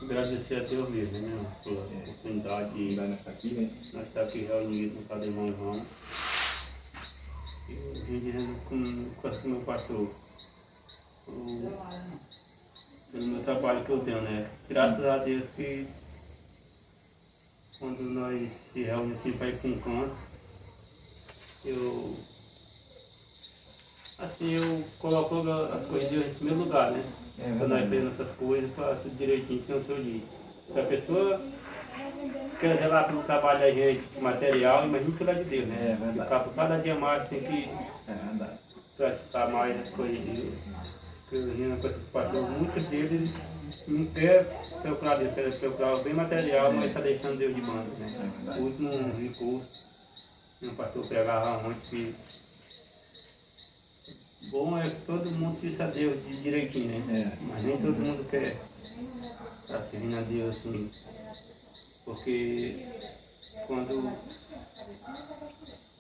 Agradecer a Deus mesmo, né? Pela oportunidade de nós estar aqui, né? Nós estar aqui reunidos no Padre Irmão João. E eu vim dizendo com o meu pastor, pelo meu trabalho que eu tenho, né? Graças a Deus que quando nós se reunimos assim para ir para um canto, eu coloco as coisas de Deus em primeiro lugar, né? Para nós vermos essas coisas, para tudo direitinho, que o Senhor diz. Se a pessoa quer zelar pelo trabalho da gente, material, imagina que lá de Deus, né? Cada dia mais tem que praticar mais as coisas de Deus. Porque eu vi uma coisa que passou, muitos deles não quer procurar Deus, quer procurar o bem material, mas está deixando Deus de banda, né? O último recurso, não passou a pregar ontem que bom é que todo mundo sirva a Deus direitinho, né? Mas nem todo mundo quer estar servindo a Deus assim. Porque quando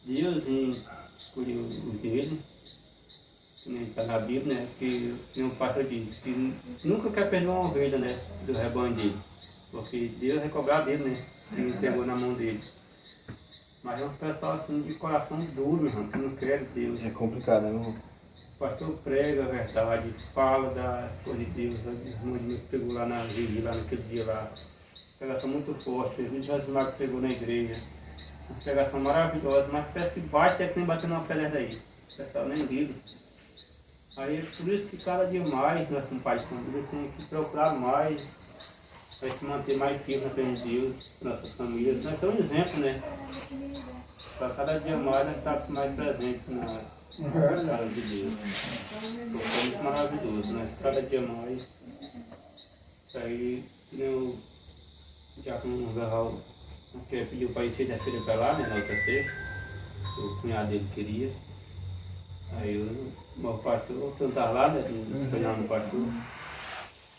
Deus escolheu os dele, que nem está na Bíblia, né? Que o pastor diz que nunca quer perder uma ovelha, né? Do rebanho dele. Porque Deus vai cobrar dele, né? Que entregou na mão dele. Mas é um pessoal assim de coração duro, meu irmão, que não quer Deus. É complicado, né, irmão? O pastor prega a verdade, fala das coisas de Deus. Os irmãos meus pegou lá na vigília, lá naquele dia lá. Pregação muito forte, Jesus Josimar pegou na igreja. Uma pregação maravilhosa, mas parece que bate até que nem bateu numa pedra daí. O pessoal nem liga. Aí é por isso que cada dia mais nós como pai de família temos que procurar mais para se manter mais firme na frente de Deus, nossas famílias. Nós somos um exemplo, né? Para cada dia mais nós estamos mais presentes na casa de Deus. É muito maravilhoso, né? Cada dia mais. Isso aí, eu já com o Garral, que pediu para ir sexta-feira para lá, né? Na outra sexta. O cunhado dele queria. Aí o meu pastor, o senhor estava lá, né? Foi lá no pastor.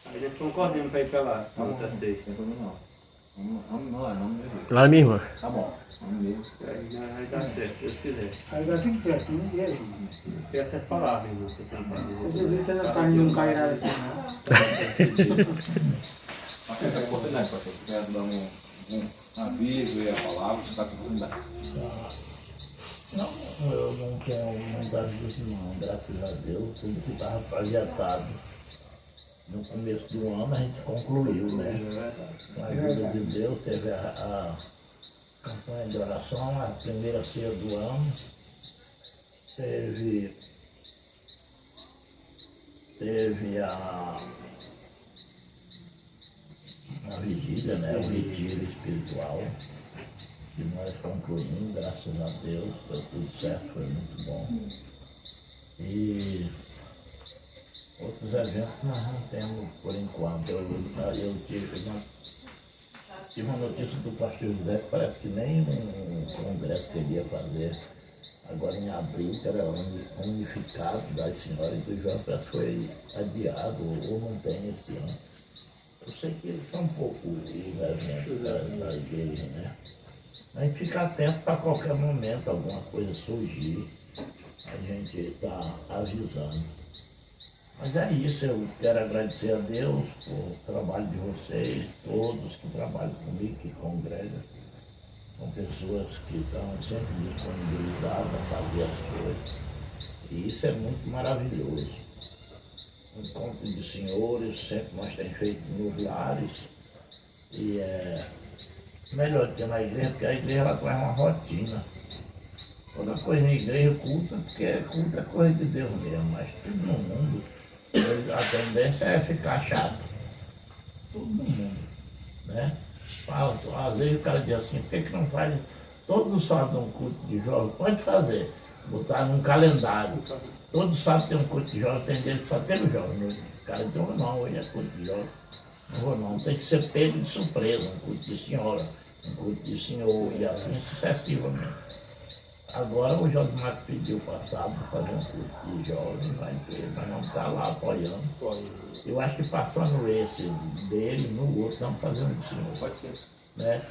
Aí nós concordamos para ir para lá, na outra sexta. Vamos lá, vamos ver. Lá mesmo? Tá bom, vamos ver. Aí dá certo, se Deus quiser. Aí dá tudo certo, não é? Tem essa palavra, irmão, você tem para Eu devia ter na carne de um cairado aqui, não. Mas essa oportunidade, pastor, se quiser dar um aviso e a palavra, você está com oportunidade. Não, eu não tenho muita vida não, graças a Deus, tudo que estava projetado no começo do ano a gente concluiu, né? Com a ajuda de Deus, teve a campanha de oração, a primeira ceia do ano, teve a vigília, né? O retiro espiritual. Que nós concluímos, graças a Deus, deu tudo certo, foi muito bom. E outros eventos nós não temos por enquanto. Eu tive uma notícia do pastor José que parece que nem um congresso queria fazer agora em abril, que era unificado das senhoras do João, parece que foi adiado ou não tem esse ano. Eu sei que eles são poucos os eventos da igreja, né? A gente fica atento para qualquer momento alguma coisa surgir, a gente está avisando. Mas é isso, eu quero agradecer a Deus por trabalho de vocês, todos que trabalham comigo, que congregam. São pessoas que estão sempre disponibilizadas a fazer as coisas. E isso é muito maravilhoso. Encontro de senhores, sempre nós temos feito nos lares. E é melhor do que na igreja, porque a igreja ela traz uma rotina. Toda coisa na igreja culta, porque culto é coisa de Deus mesmo, mas tudo no mundo, a tendência é ficar chato. Tudo no mundo, né? Às vezes o cara diz assim, por que não faz todo sábado um culto de jovens? Pode fazer, botar num calendário. Todo sábado tem um culto de jovens, tem dia que só tem o jovem. O cara diz, não, hoje é culto de jovens. Não vou não, tem que ser pego de surpresa, um culto de senhora, um culto de senhor, e assim sucessivamente. Agora o Josimar pediu passado para fazer um culto de jovem, vai ter, mas não está lá apoiando. Eu acho que passando esse dele, no outro, estamos fazendo de senhor. Pode ser. Né?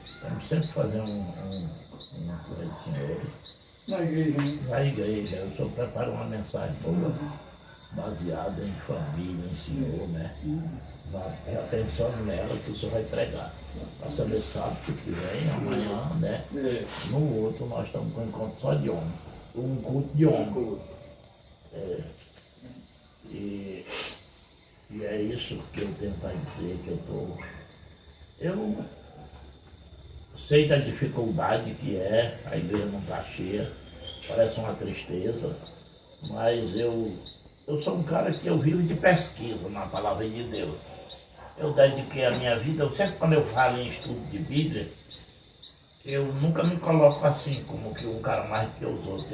Estamos sempre fazendo uma coisa de senhor. Na igreja, né? Na igreja, eu só preparo uma mensagem boa, baseada em família, em senhor, né? pensando nela que o senhor vai pregar. Para saber sábado que vem, amanhã, né? É. No outro nós estamos com um encontro só de homem. Um culto de homem. E é isso que eu tento dizer, que eu sei da dificuldade que é, a igreja não está cheia, parece uma tristeza, mas eu sou um cara que eu vivo de pesquisa na palavra de Deus. Eu dediquei a minha vida, sempre quando eu falo em estudo de Bíblia, eu nunca me coloco assim, como que um cara mais do que os outros.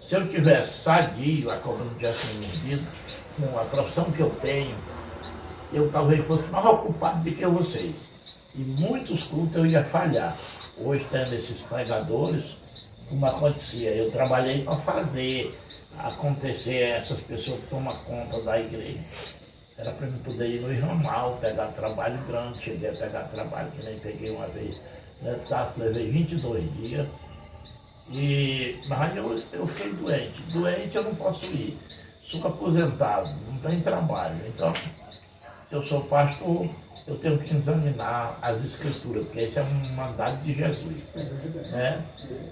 Se eu tivesse sadio, como eu não tivesse vivido, com a profissão que eu tenho, eu talvez fosse mais ocupado do que vocês. E muitos cultos eu ia falhar. Hoje, tendo esses pregadores, como acontecia, eu trabalhei para fazer acontecer essas pessoas que tomam conta da igreja. Era para mim poder ir no ramal, pegar trabalho grande, cheguei a pegar trabalho que nem peguei uma vez. Levei 22 dias. Mas eu fiquei doente. Doente eu não posso ir. Sou aposentado, não tenho trabalho. Então, eu sou pastor, eu tenho que examinar as escrituras, porque esse é um mandado de Jesus. Né?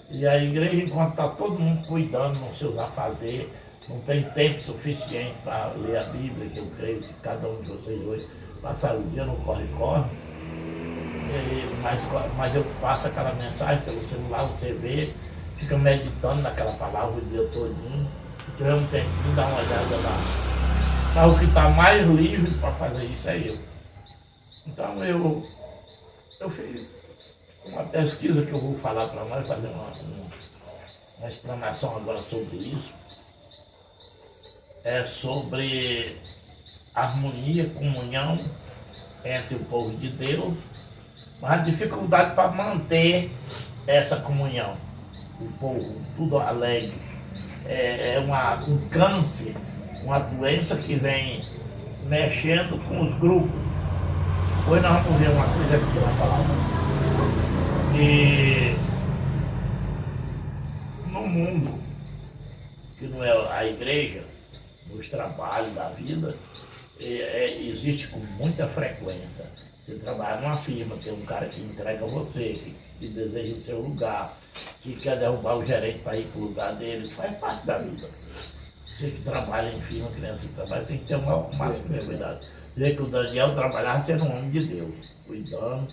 E a igreja, enquanto está todo mundo cuidando nos seus afazeres, não tem tempo suficiente para ler a Bíblia, que eu creio que cada um de vocês hoje passaram o dia no corre-corre. Mas eu passo aquela mensagem pelo celular, você vê, fica meditando naquela palavra o dia todinho. Se tiver um tempinho, dá uma olhada lá. Mas o que está mais livre para fazer isso é eu. Então eu fiz uma pesquisa que eu vou falar para nós, fazer uma explanação agora sobre isso. É sobre harmonia, comunhão entre o povo de Deus, mas a dificuldade para manter essa comunhão. O povo tudo alegre. É um câncer, uma doença que vem mexendo com os grupos. Hoje nós vamos ver uma coisa aqui na palavra. E no mundo, que não é a igreja, nos trabalhos da vida, existe com muita frequência. Você trabalha numa firma, tem um cara que entrega você, que deseja o seu lugar, que quer derrubar o gerente para ir para o lugar dele, isso faz parte da vida. Você que trabalha em firma, criança que trabalha, tem que ter o máximo de cuidado. Vê que o Daniel trabalhava sendo um homem de Deus, cuidando,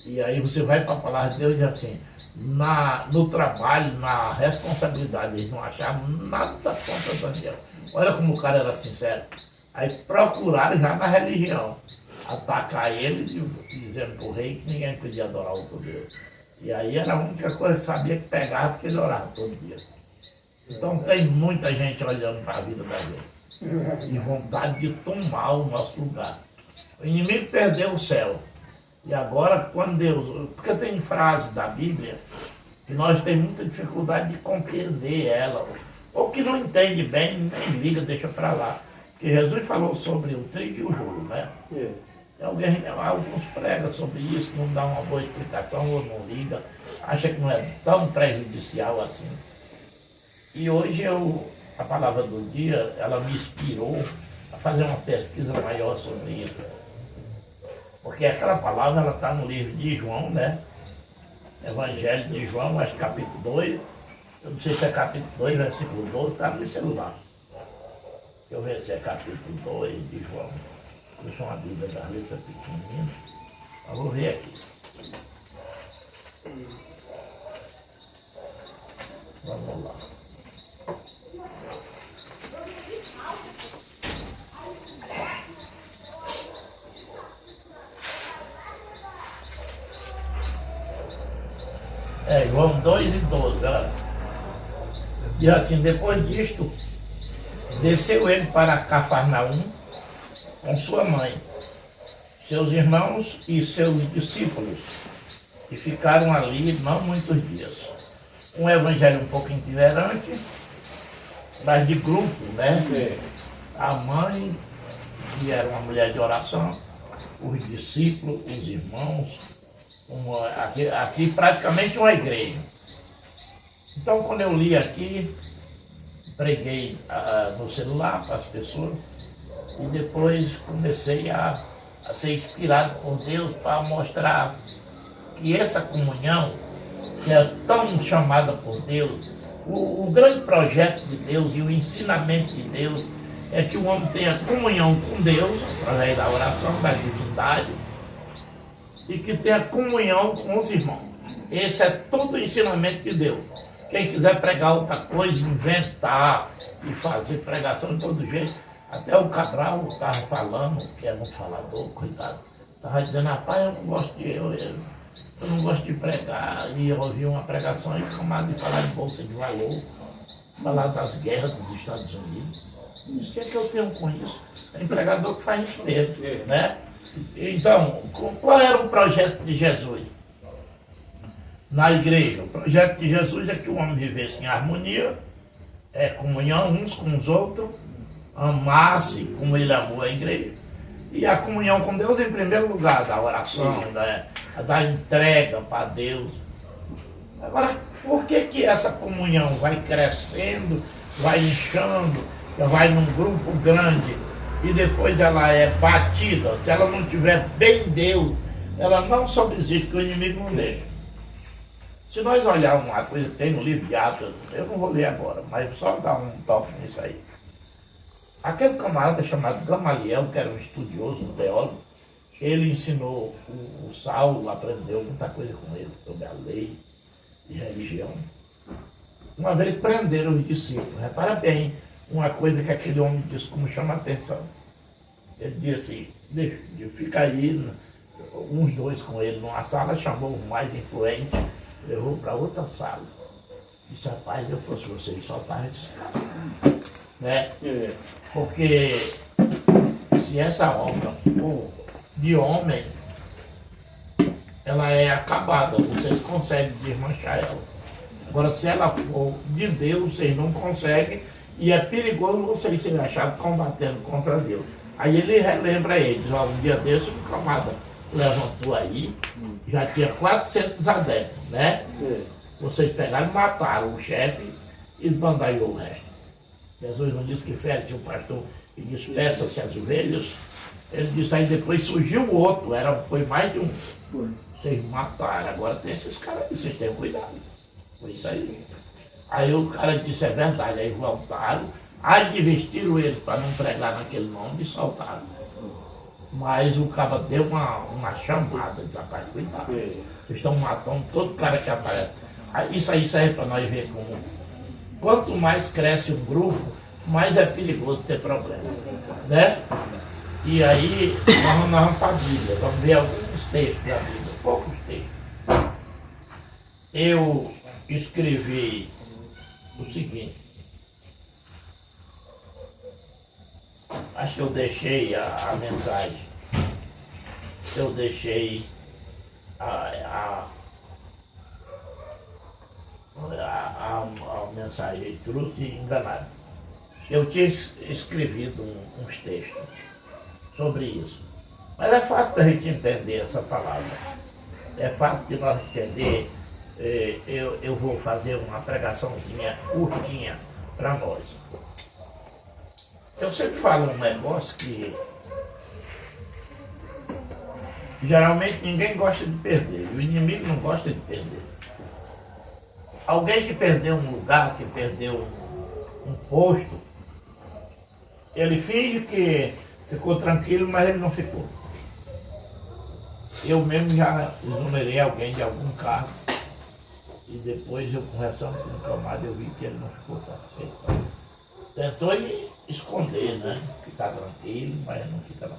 e aí você vai para a palavra de Deus e diz assim, no trabalho, na responsabilidade, eles não achavam nada contra o Daniel. Olha como o cara era sincero. Aí procuraram já na religião atacar ele, dizendo para o rei que ninguém podia adorar outro Deus. E aí era a única coisa que sabia que pegava, porque ele orava todo dia. Então tem muita gente olhando para a vida da gente e vontade de tomar o nosso lugar. O inimigo perdeu o céu. E agora, quando Deus... Porque tem frases da Bíblia que nós temos muita dificuldade de compreender ela. Ou que não entende bem, nem liga, deixa para lá. Porque Jesus falou sobre o trigo e o joio, né? Alguns pregam sobre isso, não dá uma boa explicação ou não liga, acha que não é tão prejudicial assim. E hoje a palavra do dia, ela me inspirou a fazer uma pesquisa maior sobre isso. Porque aquela palavra, ela está no livro de João, né? Evangelho de João, acho que capítulo 2. Eu não sei se é capítulo 2, versículo 12, está no celular. Deixa eu ver se é capítulo 2 de João. Eu sou uma Bíblia das letras pequenininhas. Eu vou ver aqui. Vamos lá. João 2 e 12, olha. E assim, depois disto, desceu ele para Cafarnaum com sua mãe, seus irmãos e seus discípulos, e ficaram ali não muitos dias. Um evangelho um pouco itinerante, mas de grupo, né? A mãe, que era uma mulher de oração, os discípulos, os irmãos, aqui praticamente uma igreja. Então, quando eu li aqui, preguei no celular para as pessoas e depois comecei a a ser inspirado por Deus para mostrar que essa comunhão, que é tão chamada por Deus, o grande projeto de Deus e o ensinamento de Deus é que o homem tenha comunhão com Deus, através da oração, da divindade, e que tenha comunhão com os irmãos. Esse é todo o ensinamento de Deus. Quem quiser pregar outra coisa, inventar e fazer pregação de todo jeito, até o Cabral estava falando, que é muito falador, coitado, estava dizendo, rapaz, eu não gosto de pregar, e eu ouvi uma pregação e chamada de falar de bolsa de valor, falar das guerras dos Estados Unidos. Isso que é que eu tenho com isso? É empregador que faz isso mesmo, né? Então, qual era o projeto de Jesus na igreja? O projeto de Jesus é que o homem vivesse em harmonia, comunhão uns com os outros, amasse como ele amou a igreja, e a comunhão com Deus em primeiro lugar, da oração, da entrega para Deus. Agora, por que essa comunhão vai crescendo, vai inchando, vai num grupo grande e depois ela é batida? Se ela não tiver bem Deus, ela não subsiste, que o inimigo não deixa. Se nós olharmos uma coisa que tem no livro de Atos, eu não vou ler agora, mas só dar um toque nisso aí. Aquele camarada chamado Gamaliel, que era um estudioso, um teólogo, ele ensinou o Saulo, aprendeu muita coisa com ele sobre a lei e religião. Uma vez prenderam os discípulos. Repara bem, uma coisa que aquele homem disse como chama a atenção. Ele disse assim, fica aí, uns dois com ele numa sala, chamou o mais influente, levou para outra sala. Disse, rapaz, eu fosse vocês, soltar esses caras. Né? Porque se essa obra for de homem, ela é acabada, vocês conseguem desmanchar ela. Agora, se ela for de Deus, vocês não conseguem, e é perigoso vocês serem achados combatendo contra Deus. Aí ele relembra eles, ó, um dia desse, um camarada levantou aí, já tinha 400 adeptos, né? Vocês pegaram e mataram o chefe e esbandaiou o resto. Jesus não disse que fere tinha um pastor e despeça-se as ovelhas. Ele disse, aí depois surgiu o outro, foi mais de um. Vocês mataram, agora tem esses caras aí, vocês tenham cuidado. Foi isso aí. Aí o cara disse, é verdade, aí voltaram, advertiram eles para não pregar naquele nome e soltaram. Mas o cara deu uma chamada, disse, rapaz, cuidado. Vocês estão matando todo cara que aparece. Isso aí serve para nós ver como quanto mais cresce um grupo, mais é perigoso ter problema, né? E aí, nós vamos para a Bíblia, vamos ver alguns textos da Bíblia, poucos textos. Eu escrevi o seguinte, acho que eu deixei a mensagem, eu deixei a mensagem trouxe enganado. Eu tinha escrevido uns textos sobre isso. Mas é fácil da gente entender essa palavra. É fácil de nós entender. Eu vou fazer uma pregaçãozinha curtinha para nós. Eu sempre falo um negócio que geralmente ninguém gosta de perder. O inimigo não gosta de perder. Alguém que perdeu um lugar, que perdeu um posto, ele finge que ficou tranquilo, mas ele não ficou. Eu mesmo já exonerei alguém de algum cargo e depois eu conversando com o camarada eu vi que ele não ficou satisfeito. Tentou esconder, né? Ficar tranquilo, mas não fica não.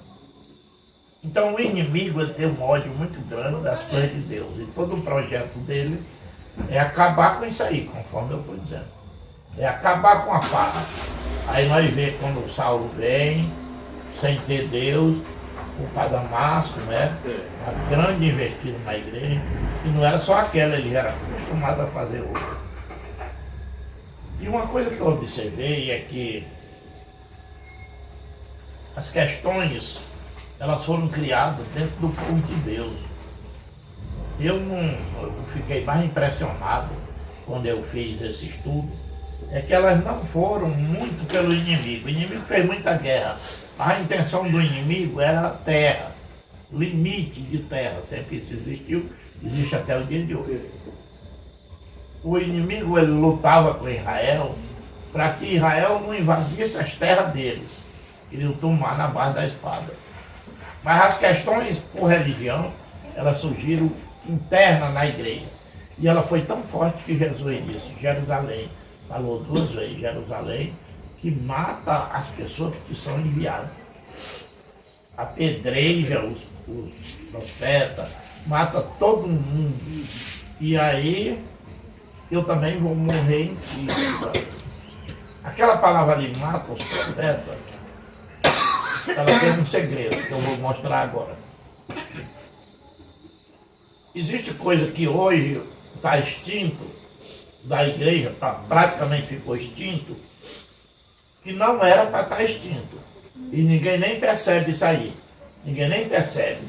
Então o inimigo ele tem um ódio muito grande das coisas de Deus e todo o projeto dele é acabar com isso aí, conforme eu estou dizendo. É acabar com a paz. Aí nós vemos quando o Saulo vem, sem ter Deus, o Padre Damasco, né? Uma grande investida na igreja. E não era só aquela, ele era acostumado a fazer outra. E uma coisa que eu observei é que as questões, elas foram criadas dentro do povo de Deus. Eu fiquei mais impressionado quando eu fiz esse estudo, é que elas não foram muito pelo inimigo. O inimigo fez muita guerra. A intenção do inimigo era a terra, limite de terra, sempre isso existiu, existe até o dia de hoje. O inimigo ele lutava com Israel para que Israel não invadisse as terras deles. Queriam tomar na base da espada. Mas as questões por religião, elas surgiram internas na igreja. E ela foi tão forte que Jesus disse, Jerusalém, falou 2 vezes, Jerusalém, que mata as pessoas que são enviadas. Apedreja os profetas, mata todo mundo. E aí, eu também vou morrer em ti. Aquela palavra ali, mata os profetas, ela tem um segredo que eu vou mostrar agora. Existe coisa que hoje está extinto, da igreja, praticamente ficou extinto, que não era para estar extinto. E ninguém nem percebe isso aí. Ninguém nem percebe.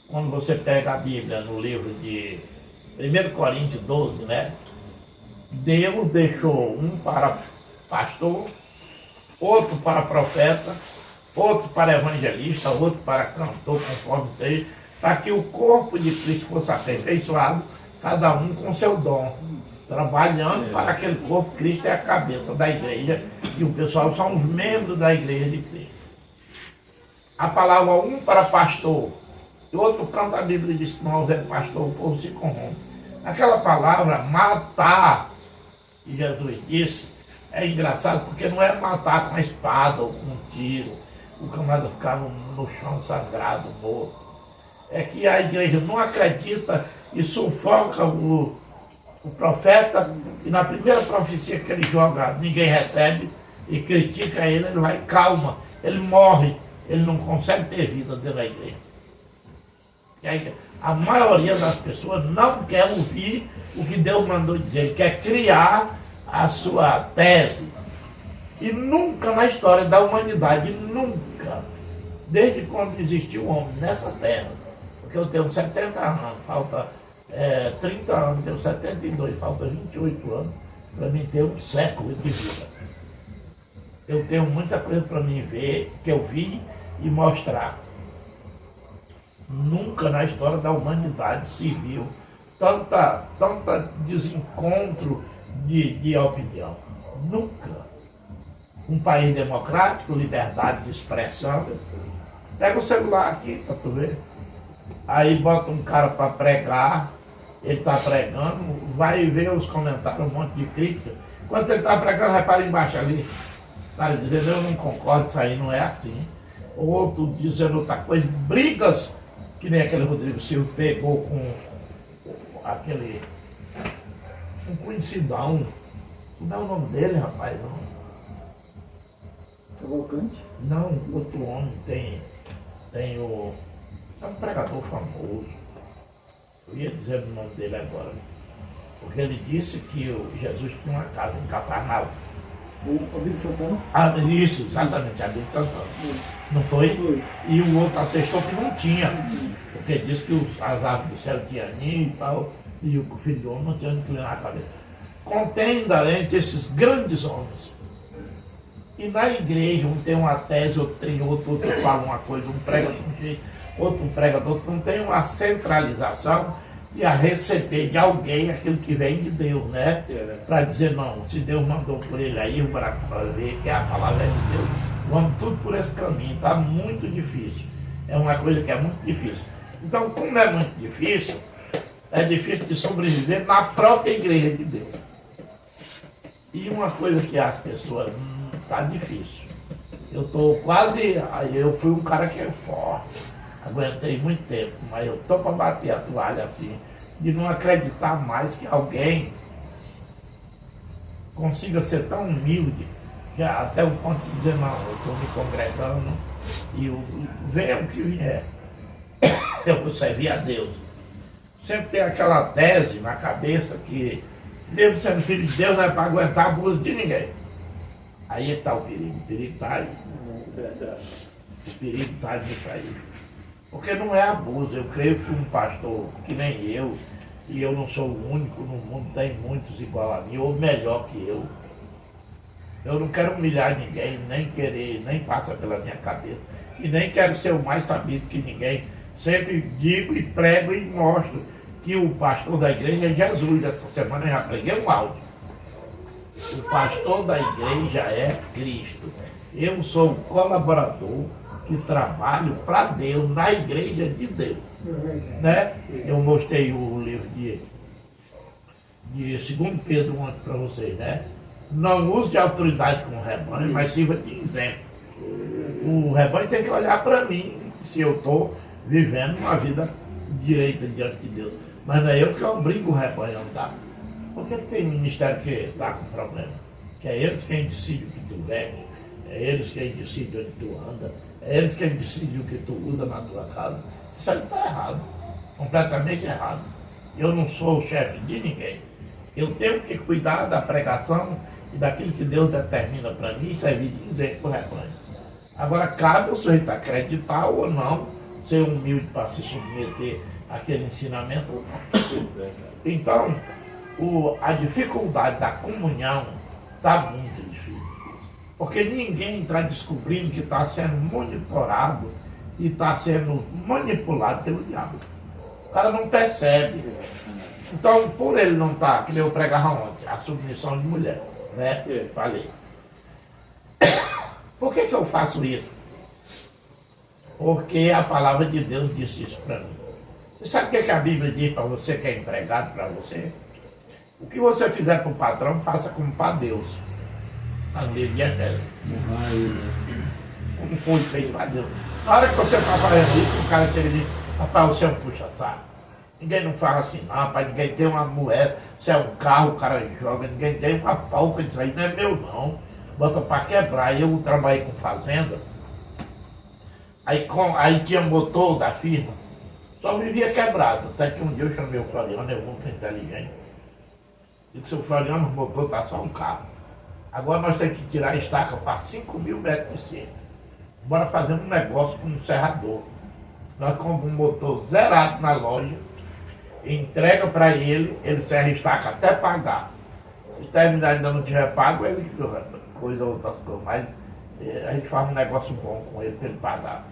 Quando você pega a Bíblia no livro de 1 Coríntios 12, né? Deus deixou um para pastor, outro para profeta, outro para evangelista, outro para cantor, conforme seja, para que o corpo de Cristo fosse aperfeiçoado, cada um com seu dom, trabalhando para aquele corpo. Cristo é a cabeça da igreja e o pessoal são os membros da igreja de Cristo. A palavra um para pastor, e outro canto a Bíblia diz que não houver pastor, o povo se corrompe. Aquela palavra matar, que Jesus disse, é engraçado porque não é matar com a espada ou com um tiro, o camarada ficar no chão sangrado, morto. É que a igreja não acredita e sufoca o profeta, e na primeira profecia que ele joga, ninguém recebe, e critica ele, ele vai, calma, ele morre, ele não consegue ter vida dentro da igreja. E aí, a maioria das pessoas não quer ouvir o que Deus mandou dizer, ele quer criar a sua tese. E nunca na história da humanidade, nunca, desde quando existiu o homem nessa terra, porque eu tenho 70 anos, falta 30 anos, tenho 72, falta 28 anos para mim ter um século de vida. Eu tenho muita coisa para mim ver, que eu vi e mostrar. Nunca na história da humanidade se viu tanta desencontro de opinião. Nunca. Um país democrático, liberdade de expressão. Pega o celular aqui para tu ver. Aí bota um cara para pregar, ele está pregando, vai ver os comentários, um monte de crítica. Quando ele está pregando, vai para embaixo ali. O cara dizendo, eu não concordo, isso aí não é assim. Outro dizendo outra coisa, brigas, que nem aquele Rodrigo Silva pegou com aquele um conhecidão. Não é o nome dele, rapaz, não. Cavalcante? Não, outro homem tem é um pregador famoso. Eu ia dizer o nome dele agora. Porque ele disse que o Jesus tinha uma casa em Cafarnaum. O Abílio Santana? Ah, isso, exatamente, Abílio Santana. Não foi? Foi. E o outro atestou que não tinha. Porque disse que as aves do céu tinham ninho e tal, e o filho do homem não tinha inclinar a cabeça. Contém entre esses grandes homens. E na igreja, um tem uma tese, outro tem outro fala uma coisa, um prega de um jeito, outro prega do outro. Não tem uma centralização e a receber de alguém aquilo que vem de Deus, né? Para dizer, não, se Deus mandou por ele aí, para ver que a palavra é de Deus, vamos tudo por esse caminho. Está muito difícil. É uma coisa que é muito difícil. Então, como é muito difícil, é difícil de sobreviver na própria igreja de Deus. E uma coisa que as pessoas... Está difícil. Eu estou quase... Eu fui um cara que é forte. Aguentei muito tempo. Mas eu estou para bater a toalha assim. De não acreditar mais que alguém consiga ser tão humilde. Que até o ponto de dizer, não, eu estou me congregando. E venha o que vier. Eu vou servir a Deus. Sempre tem aquela tese na cabeça que mesmo sendo filho de Deus não é para aguentar abuso de ninguém. Aí está o perigo está aí. O perigo está nisso aí. Porque não é abuso. Eu creio que um pastor que nem eu, e eu não sou o único no mundo, tem muitos igual a mim, ou melhor que eu. Eu não quero humilhar ninguém, nem querer, nem passa pela minha cabeça. e nem quero ser o mais sabido que ninguém. Sempre digo e prego e mostro que o pastor da igreja é Jesus. Essa semana eu já preguei um áudio. O pastor da igreja é Cristo. Eu sou um colaborador que trabalho para Deus, na igreja de Deus. Né? Eu mostrei o livro de 2 Pedro ontem para vocês, né? Não use de autoridade com o rebanho, mas sirva de exemplo. O rebanho tem que olhar para mim se eu estou vivendo uma vida direita diante de Deus. Mas não é eu que obrigo o rebanho a andar. Por que tem ministério que está com problema? Que é eles quem decidem o que tu veste, é eles quem decidem onde tu anda, é eles quem decidem o que tu usa na tua casa. Isso aí está errado, completamente errado. Eu não sou o chefe de ninguém. Eu tenho que cuidar da pregação e daquilo que Deus determina para mim e servir de exemplo para o rebanho. Agora, cabe o sujeito acreditar ou não, ser humilde para se submeter àquele ensinamento ou não. Então, a dificuldade da comunhão está muito difícil. Porque ninguém está descobrindo que está sendo monitorado e está sendo manipulado pelo diabo. O cara não percebe. Então, por ele não estar, que eu pregava ontem, a submissão de mulher, né? Falei. Por que eu faço isso? Porque a palavra de Deus disse isso para mim. Você sabe o que a Bíblia diz para você que é empregado para você? O que você fizer para o patrão, faça como para Deus. Na livro de Efésios. Como foi feito para Deus. Na hora que você está fazendo isso, o cara chega e diz, rapaz, você é um puxa-saco. Ninguém não fala assim, não, rapaz, ninguém tem uma moeda, se é um carro, o cara joga, ninguém tem uma palca, isso aí não é meu não. Bota para quebrar. Eu trabalhei com fazenda, aí tinha motor da firma, só vivia quebrado. Até que um dia eu chamei o Floriano, eu muito inteligente. Digo, seu Floriano, o motor está só um carro. Agora nós temos que tirar a estaca para 5.000 metros de cima. Bora fazer um negócio com um serrador. Nós compramos um motor zerado na loja, entrega para ele serra a estaca até pagar. Se terminar ainda não tiver pago, ele coisa outras coisas, mas a gente faz um negócio bom com ele para ele pagar.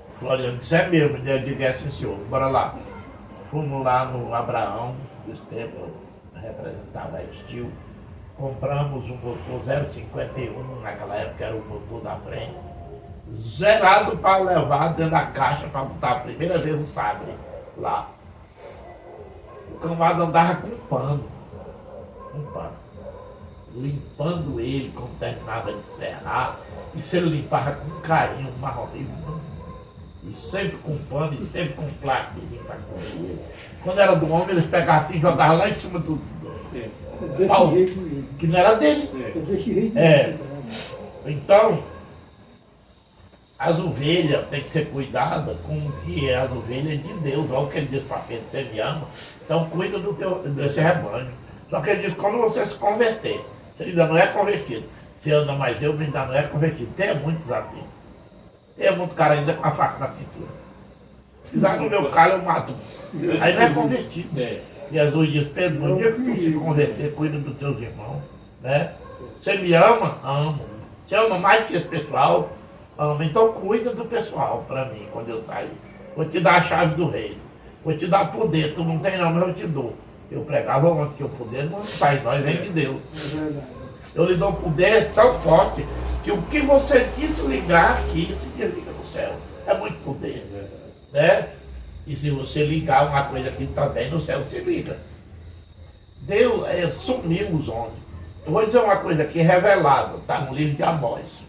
O Floriano disse, é mesmo, eu digo, é sim senhor, bora lá. Fomos lá no Abraão, desse tempo eu representava a Estil, compramos um motor 051, naquela época era o motor da frente, zerado para levar dentro da caixa para botar a primeira vez o sabre lá. O camarada andava com pano, limpando ele quando terminava de serrar, e se ele limpava com carinho, marronzinho, e sempre com pano, e sempre com plástico para comer. Quando era do homem, eles pegavam assim e jogavam lá em cima do pau, que não era dele. Então, as ovelhas têm que ser cuidadas com o que é as ovelhas de Deus. Olha o que ele diz para Pedro, você me ama, então cuida desse rebanho. Só que ele diz, quando você se converter, você ainda não é convertido. Se anda mais eu, ainda não é convertido. Tem muitos assim. Tem muito cara ainda com a faca na cintura. Se dá no meu carro, eu mato. Aí não é convertido. Jesus diz, Pedro, no dia que tu se converter, cuida dos teus irmãos. Né? Você me ama? Amo. Você ama mais que esse pessoal? Ama. Então cuida do pessoal para mim, quando eu sair. Vou te dar a chave do reino. Vou te dar poder. Tu não tem não, mas eu te dou. Eu pregava ontem que o poder não sai, nós vem de Deus. Eu lhe dou poder tão forte que o que você quis ligar aqui se desliga no céu. É muito poder. Né? E se você ligar uma coisa aqui também, no céu se liga. Deus sumiu os homens. Eu vou dizer uma coisa aqui revelada, está no livro de Amós.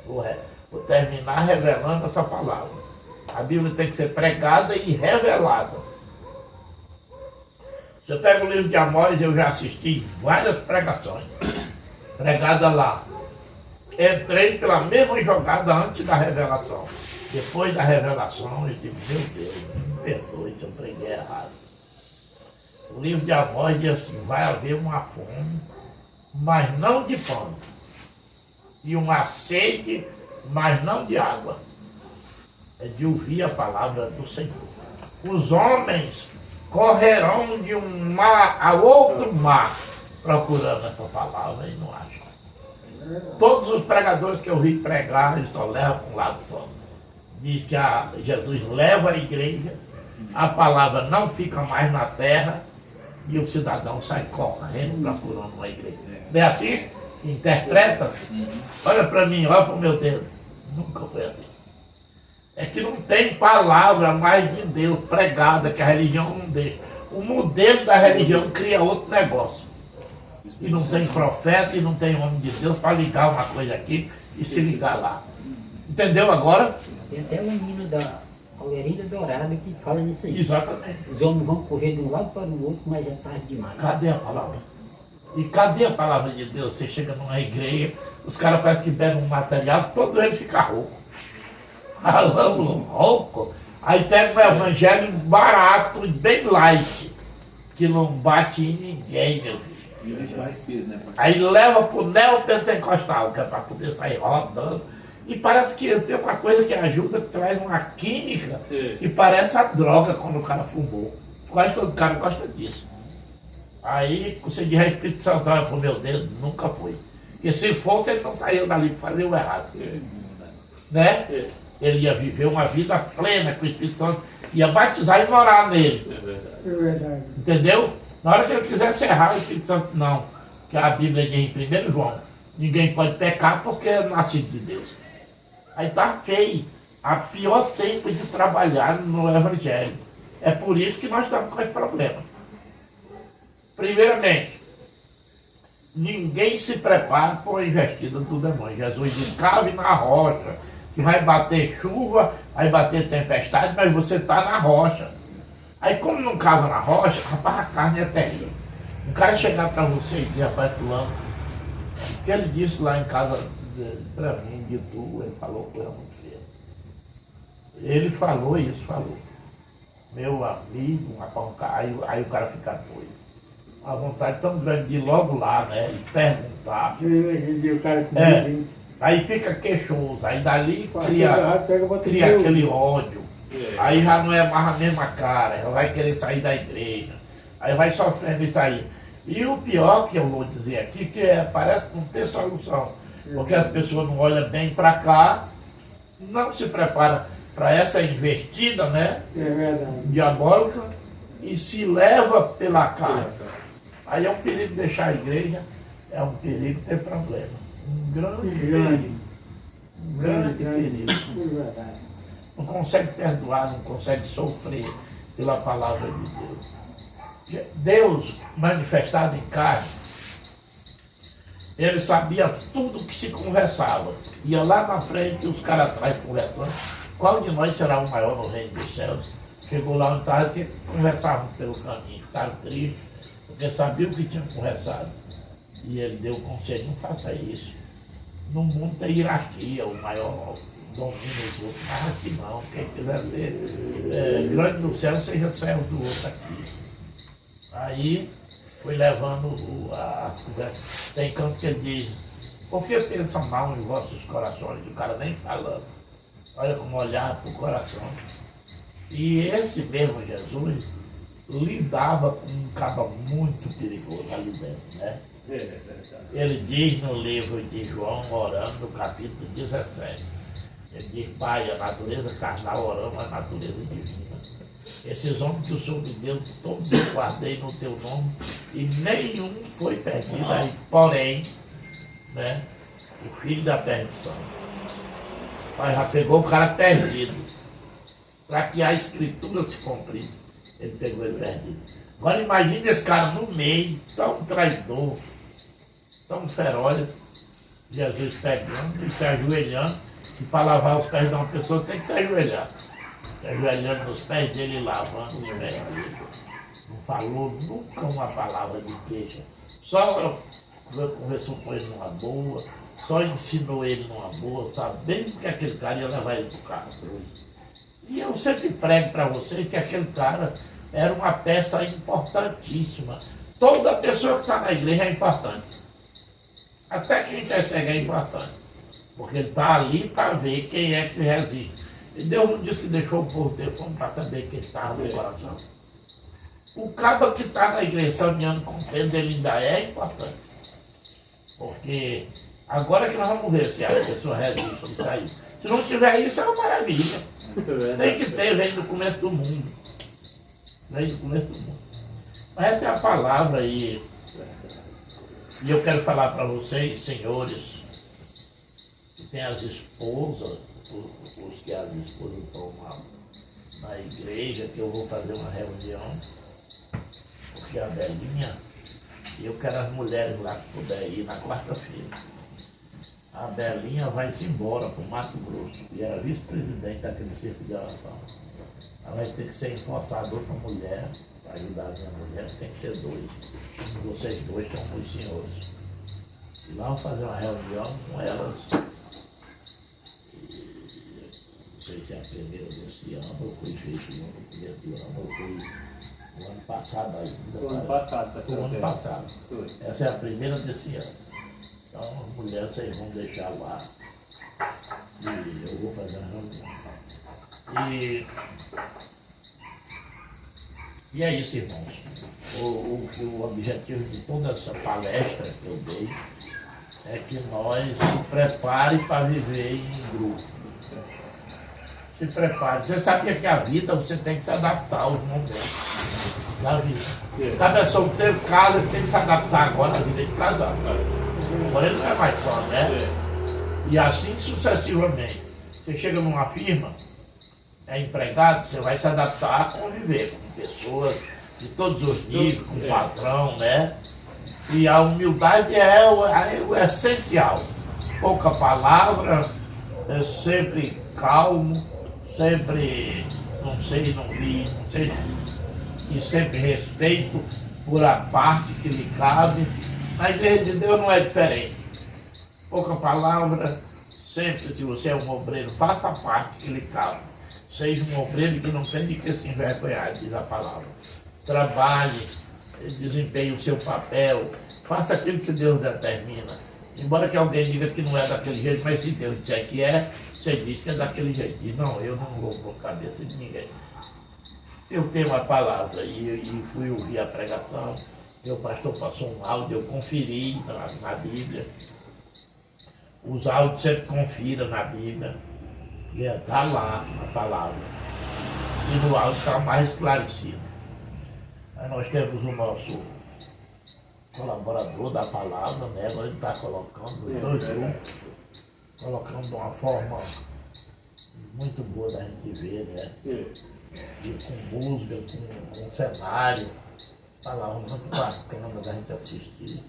Vou terminar revelando essa palavra. A Bíblia tem que ser pregada e revelada. Você pega o livro de Amós, eu já assisti várias pregações. Pregada lá. Entrei pela mesma jogada antes da revelação. Depois da revelação, eu digo, meu Deus, me perdoe se eu preguei errado. O livro de Amós diz assim, vai haver uma fome, mas não de pão. E uma sede, mas não de água. É de ouvir a palavra do Senhor. Os homens correrão de um mar a outro mar, procurando essa palavra e não acham. Todos os pregadores que eu vi pregar, eles só levam para um lado só. Diz que Jesus leva a igreja, a palavra não fica mais na terra e o cidadão sai correndo procurando uma igreja. Não é assim? Interpreta? Olha para mim, olha para o meu dedo. Nunca foi assim. É que não tem palavra mais de Deus pregada que a religião não deixa. O modelo da religião cria outro negócio. E não tem profeta e não tem homem de Deus para ligar uma coisa aqui e se ligar lá. Entendeu agora? Tem até um hino da Almerinda Dourada que fala disso aí. Exatamente. Os homens vão correr de um lado para o outro, mas é tarde demais. Cadê a palavra? E cadê a palavra de Deus? Você chega numa igreja, os caras parecem que pegam um material, todo ele fica rouco. Falando rouco. Aí pega um evangelho barato, bem light, que não bate em ninguém, meu filho. Não existe mais espírito, né? Aí leva pro neopentecostal, que é para poder sair rodando. E parece que tem uma coisa que ajuda, que traz uma química, que parece a droga quando o cara fumou. Quase todo cara gosta disso. Aí, você diz, Espírito Santo, olha pro meu dedo, nunca foi. E se fosse, ele não saiu dali para fazer o errado. Né? Ele ia viver uma vida plena com o Espírito Santo, ia batizar e morar nele. É verdade. Entendeu? Na hora que ele quisesse errar, o Espírito Santo não. Que a Bíblia diz em 1 João, ninguém pode pecar porque é nascido de Deus. Aí tá feio. A pior tempo de trabalhar no Evangelho. É por isso que nós estamos com esse problema. Primeiramente, ninguém se prepara para a investida do demônio. Jesus diz, cave na rocha, que vai bater chuva, vai bater tempestade, mas você está na rocha. Aí como não cava na rocha, rapaz, a carne é terrível. Um cara chegar para você e dizer, rapaz, fulano, o que ele disse lá em casa para mim, de tu, ele falou coisa muito feia. Ele falou isso, falou. Meu amigo, aí o cara fica doido. Uma vontade tão grande de ir logo lá, né? E perguntar. O cara comigo, Aí fica queixoso, aí dali pega cria aquele ódio. Aí já não é mais a mesma cara, já vai querer sair da igreja. Aí vai sofrendo isso aí. E o pior que eu vou dizer aqui, que parece não ter solução. Porque as pessoas não olham bem para cá, não se preparam para essa investida, né? É verdade. Diabólica, e se leva pela carne. Aí é um perigo deixar a igreja, é um perigo ter problema. Um grande perigo. Um grande perigo. É verdade. Não consegue perdoar, não consegue sofrer pela palavra de Deus. Deus manifestado em carne, ele sabia tudo que se conversava. Ia lá na frente, os caras atrás conversando. Qual de nós será o maior no reino dos céus? Chegou lá no tarde, que conversavam pelo caminho, ficaram tristes, porque sabiam o que tinham conversado. E ele deu o conselho, não faça isso. No mundo tem hierarquia, o maior domina os outros, mas aqui não. Quem quiser ser grande no céu, seja servo do outro aqui. Aí foi levando as conversas. Tem canto que ele diz, por que pensam mal em vossos corações? O cara nem falando. Olha como olhar para o coração. E esse mesmo Jesus lidava com um cabo muito perigoso ali dentro, né? Ele diz no livro de João, orando, no capítulo 17, ele diz, Pai, a natureza carnal orando a natureza divina. Esses homens que o Senhor me deu, todos eu guardei no teu nome, e nenhum foi perdido aí. Porém, né, o filho da perdição. Pai já pegou o cara perdido, para que a escritura se cumprisse. Ele pegou ele perdido. Agora imagine esse cara no meio, tão traidor, tão feroz, Jesus pegando e se ajoelhando, e para lavar os pés de uma pessoa tem que se ajoelhar. Se ajoelhando nos pés dele e lavando os pés dele. Não falou nunca uma palavra de queixa. Só conversou com ele numa boa, só ensinou ele numa boa, sabendo que aquele cara ia levar ele para o carro. E eu sempre prego para vocês que aquele cara era uma peça importantíssima. Toda pessoa que está na igreja é importante. Até quem persegue é importante. Porque ele está ali para ver quem é que resiste. E Deus não disse que deixou o povo ter fome para saber quem estava no coração. O cabo que está na igreja caminhando com Pedro, ele ainda é importante. Porque Agora que nós vamos ver se a pessoa resiste isso aí. Se não tiver isso, é uma maravilha. Tem que ter, vem do começo do mundo. Vem do começo do mundo. Mas essa é a palavra aí. E eu quero falar para vocês, senhores, que tem as esposas, os que as esposas estão na igreja, que eu vou fazer uma reunião, porque a Belinha, e eu quero as mulheres lá que puderem ir na quarta-feira. A Belinha vai-se embora para o Mato Grosso, e era vice-presidente daquele circo de oração. Ela vai ter que ser empossada outra mulher, para ajudar a minha mulher, tem que ser dois. Vocês dois são os senhores. E lá vou fazer uma reunião com elas. Não sei se é a primeira desse ano, ou foi feito no começo do ano, ou foi no ano passado ainda. O ano passado, Foi o ano passado. Foi. Essa é a primeira desse ano. Então, as mulheres vocês vão deixar lá. E eu vou fazer uma reunião. E é isso, irmãos. O objetivo de toda essa palestra que eu dei é que nós se prepare para viver em grupo. Se prepare. Você sabia que a vida você tem que se adaptar aos momentos da vida. Cada solteiro casa tem que se adaptar agora à vida de casado. Agora ele não é mais só, né? E assim sucessivamente. Você chega numa firma, é empregado, você vai se adaptar a conviver com pessoas de todos os níveis, com patrão, né? E a humildade é o essencial. Pouca palavra, é sempre calmo, sempre não sei, não vi, não sei, e sempre respeito por a parte que lhe cabe. Na igreja de Deus não é diferente. Pouca palavra, sempre, se você é um obreiro, faça a parte que lhe cabe. Seja um obreiro que não tem de que se envergonhar, diz a palavra. Trabalhe, desempenhe o seu papel, faça aquilo que Deus determina. Embora que alguém diga que não é daquele jeito, mas se Deus disser que é, você diz que é daquele jeito. Diz, não, eu não vou por cabeça de ninguém. Eu tenho uma palavra e fui ouvir a pregação, meu pastor passou um áudio, eu conferi na Bíblia. Os áudios sempre confira na Bíblia. E está lá a palavra. E no áudio está mais esclarecido. Aí nós temos o nosso colaborador da palavra, né? Agora ele está colocando os dois grupos, colocando de uma forma muito boa da gente ver, né? E com música, com cenário, palavra muito bacana da gente assistir.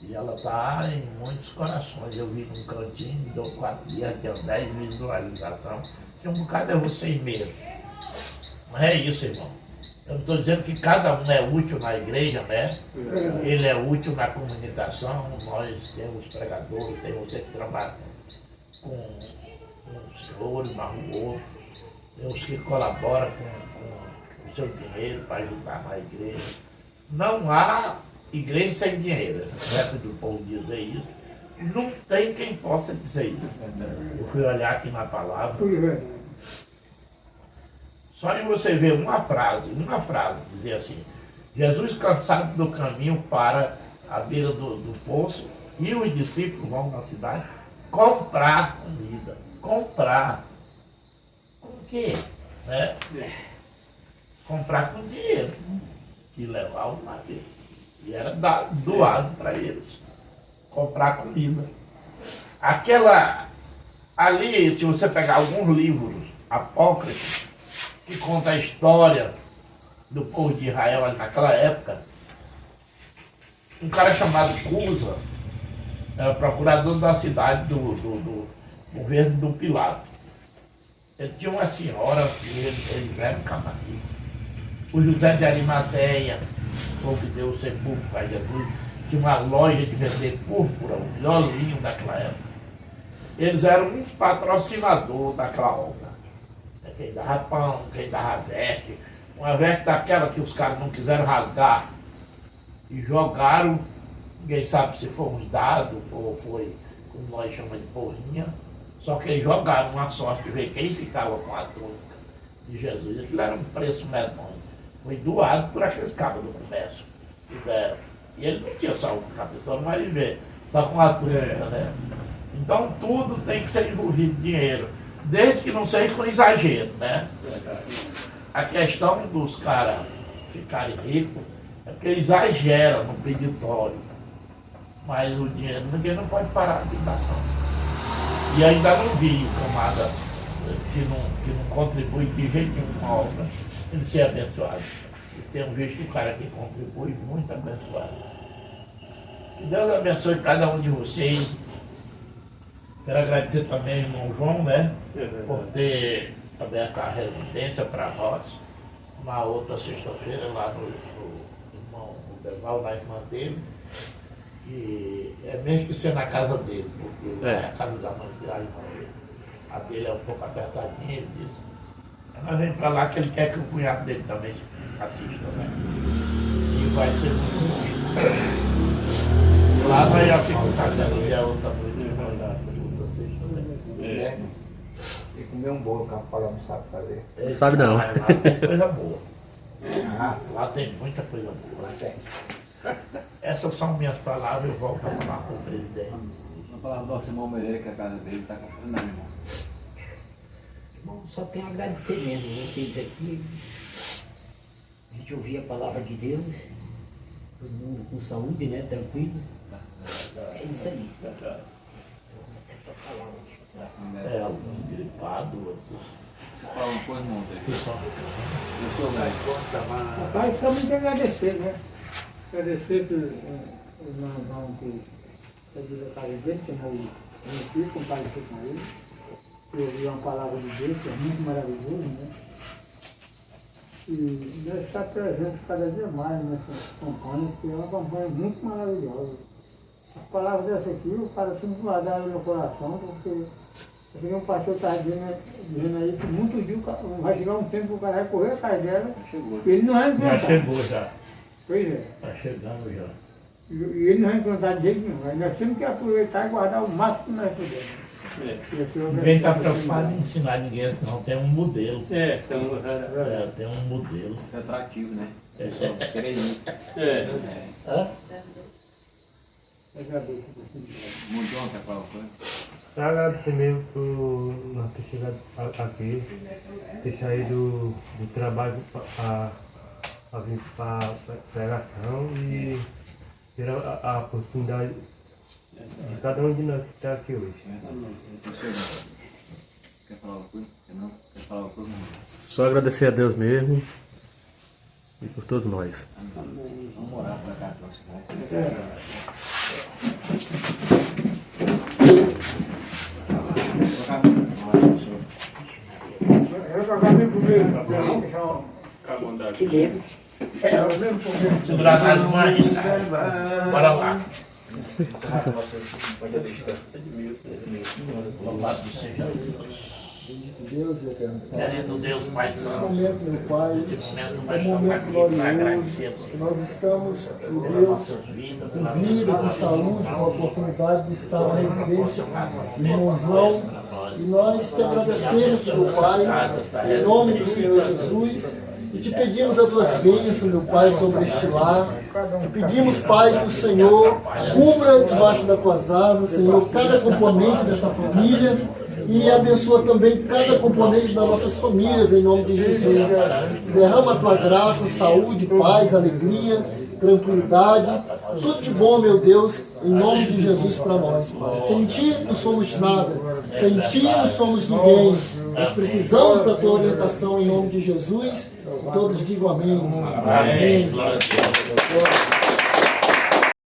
E ela está em muitos corações. Eu vi num cantinho, me deu 4 dias, que é 10 visualizações. Que um bocado é vocês mesmo. Mas é isso, irmão. Eu não estou dizendo que cada um é útil na igreja, né? Ele é útil na comunicação. Nós temos pregadores, tem você que trabalha com os senhores, na rua, tem os que colaboram com o seu dinheiro para ajudar na igreja. Não há igreja sem dinheiro. Essa do povo dizer isso, não tem quem possa dizer isso. Eu fui olhar aqui na palavra. Só de você ver uma frase, dizer assim, Jesus cansado do caminho para a beira do poço e os discípulos vão na cidade comprar comida. Comprar. Com o quê? Né? Comprar com dinheiro. E levar o navio. E era doado para eles. Comprar comida. Ali, se você pegar alguns livros apócrifos, que conta a história do povo de Israel naquela época, um cara chamado Cusa era procurador da cidade do governo do Pilato. Ele tinha uma senhora, eles eram camarões. O José de Arimateia, que deu o sepulcro para Jesus, tinha uma loja de vender púrpura, o melhor linho daquela época. Eles eram uns patrocinadores daquela obra. Quem dava pão, quem dava veste, uma veste daquela que os caras não quiseram rasgar e jogaram, ninguém sabe se foi uns dados ou foi, como nós chamamos de porrinha, só que eles jogaram uma sorte de ver quem ficava com a túnica de Jesus. Aquilo era um preço medonho. Foi doado por aqueles cabos do comércio que deram. E ele não tinha só uma cabeça, não vai ver. só com a truta, né? Então tudo tem que ser envolvido dinheiro, desde que não seja com exagero, né? A questão dos caras ficarem ricos é porque exagera no peditório, mas o dinheiro ninguém não pode parar de dar, não. E ainda não vi o camada que não contribui de jeito nenhum com a obra, ele ser abençoado. E temos visto o cara que contribui muito abençoado. Que Deus abençoe cada um de vocês. Quero agradecer também ao irmão João, né? Por ter aberto a residência para nós na outra sexta-feira lá no irmão Deval, na irmã dele. E é mesmo que ser na casa dele, porque é a casa da mãe da irmã dele. A dele é um pouco apertadinha, ele disse. Nós vamos para lá que ele quer que o cunhado dele também assista, né? E vai ser muito bonito. Lá nós já ficamos fazendo dia outra noite, outra sexta, né? E comer um bolo que a Paula não sabe fazer. Não sabe não. Lá tem coisa boa. Lá tem muita coisa boa. Lá tem. Essas são minhas palavras, eu volto a falar com o presidente. Uma palavra do nosso irmão Mereira, que é a casa dele, está com não, irmão. Bom, só tenho a agradecer mesmo. Vocês aqui, a gente ouvia a palavra de Deus, todo mundo com saúde, né? Tranquilo. É isso aí. Alguns gripados, outros. Fala uma coisa, irmão. que são- Eu sou velho. Rapaz, só muito agradecer, né? Agradecer por os irmãos que pediram a casa dele, que meu filho compareceu com ele. Eu ouvi uma palavra de Deus, que é muito maravilhoso, né? E nós estamos presentes cada dia mais nessa campanha, que é uma campanha muito maravilhosa. As palavras dessa aqui, o cara tem que guardar no meu coração, porque um pastor estava dizendo aí que muitos dias vai chegar um tempo que o cara vai correr atrás dela e ele não vai Já encontrar. chegou já. Pois é. Está chegando já. E ele não vai encontrar de jeito nenhum. Mas nós temos que aproveitar e guardar o máximo que nós pudermos. E assim, eu Ninguém está agradeço preocupado em demais. ensinar ninguém, senão tem um modelo. Então, Tem um modelo. Isso é atrativo, né? Pessoal, querer ir. Hã? Eu agradeço a oportunidade. Mudou, quer falar uma coisa? Agradecer mesmo por nós ter chegado aqui, ter saído do trabalho para vir para a pregação e ter a oportunidade de cada um de nós que está aqui hoje. Você, quer falar uma coisa? Não? Quer falar uma coisa? Só agradecer a Deus mesmo e por todos nós. Vamos orar para cá, nosso irmão. Eu jogar mesmo comigo, para deixar um... fica à vontade. Que lembro. Eu mesmo comigo. Segurar mais mais. Bora lá. Louvado seja Deus. Deus, eterno Pai. Querido Deus, Pai Nesse Santo, momento, meu Pai, nesse momento é nós um estamos momento aqui para glorioso, agradecer que nós estamos, meu pelas Deus, nossas vidas, pela com vida, com saúde, com a oportunidade de estar na residência do irmão João. E nós te agradecemos, meu Pai, em nome do Senhor Jesus. E te pedimos as tuas bênçãos, meu Pai, sobre este lar. Te pedimos, Pai, que o Senhor cubra debaixo das tuas asas, Senhor, cada componente dessa família. E abençoa também cada componente das nossas famílias, em nome de Jesus. Derrama a tua graça, saúde, paz, alegria, tranquilidade. Tudo de bom, meu Deus, em nome de Jesus para nós, Pai. Sem ti não somos nada. Sem ti não somos ninguém. Nós precisamos da tua orientação em nome de Jesus. E todos digam amém. Amém. Glória a Deus.